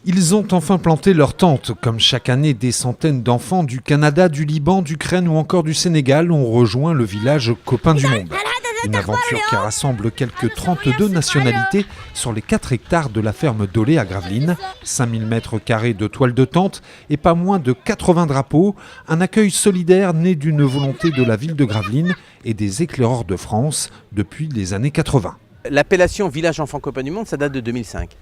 Ils ont enfin planté leur tente. Comme chaque année, des centaines d'enfants du Canada, du Liban, d'Ukraine ou encore du Sénégal ont rejoint le village Copains du Monde. Une aventure qui rassemble quelques 32 nationalités sur les 4 hectares de la ferme Dolé à Gravelines. 5000 mètres carrés de toile de tente et pas moins de 80 drapeaux. Un accueil solidaire né d'une volonté de la ville de Gravelines et des éclaireurs de France depuis les années 80. L'appellation Village Enfants Copains du Monde, ça date de 2005.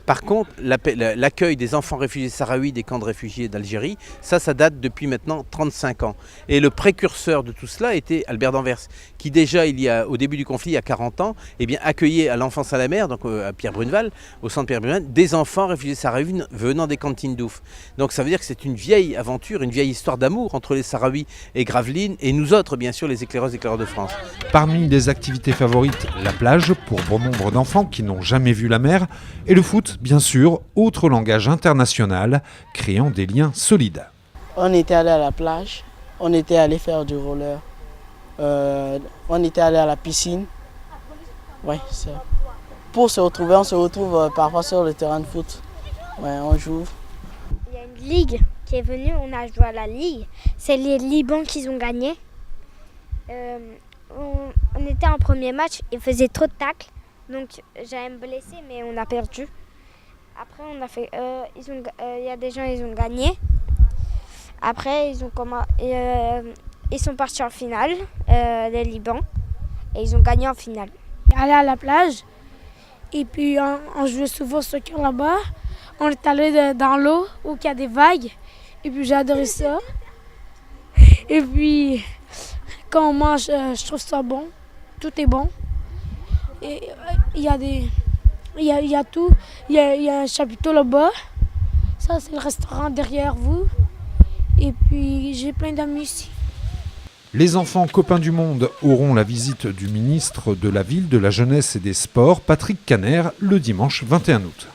Par contre, l'accueil des enfants réfugiés sahraouis des camps de réfugiés d'Algérie, ça date depuis maintenant 35 ans. Et le précurseur de tout cela était Albert d'Anvers, qui déjà, au début du conflit, il y a 40 ans, accueillait à l'Enfance à la mer, donc à Pierre-Bruneval, au centre Pierre-Bruneval, des enfants réfugiés sahraouis venant des camps de Tindouf. Donc ça veut dire que c'est une vieille aventure, une vieille histoire d'amour entre les Sahraouis et Gravelines, et nous autres, bien sûr, les éclaireurs de France. Parmi les activités favorites, la plage, pour bon nombre d'enfants qui n'ont jamais vu la mer, et le foot, bien sûr, autre langage international, créant des liens solides. On était allé à la plage, on était allé faire du roller, on était allé à la piscine. Ouais, pour se retrouver, on se retrouve parfois sur le terrain de foot. Ouais, on joue. Il y a une ligue qui est venue, on a joué à la ligue. C'est les Libans qui ont gagné. On était en premier match, ils faisaient trop de tacles, donc j'allais me blesser, mais on a perdu. Après, on a fait, y a des gens, ils ont gagné. Après, ils sont partis en finale, les Libans, et ils ont gagné en finale. Aller à la plage, et puis on jouait souvent au soccer là-bas. On est allé dans l'eau où il y a des vagues, et puis j'ai adoré ça. Et puis, quand on mange, je trouve ça bon, tout est bon. Et il y a tout, il y a un chapiteau là-bas, ça c'est le restaurant derrière vous, et puis j'ai plein d'amis ici. Les enfants Copains du Monde auront la visite du ministre de la Ville, de la Jeunesse et des Sports, Patrick Caner, le dimanche 21 août.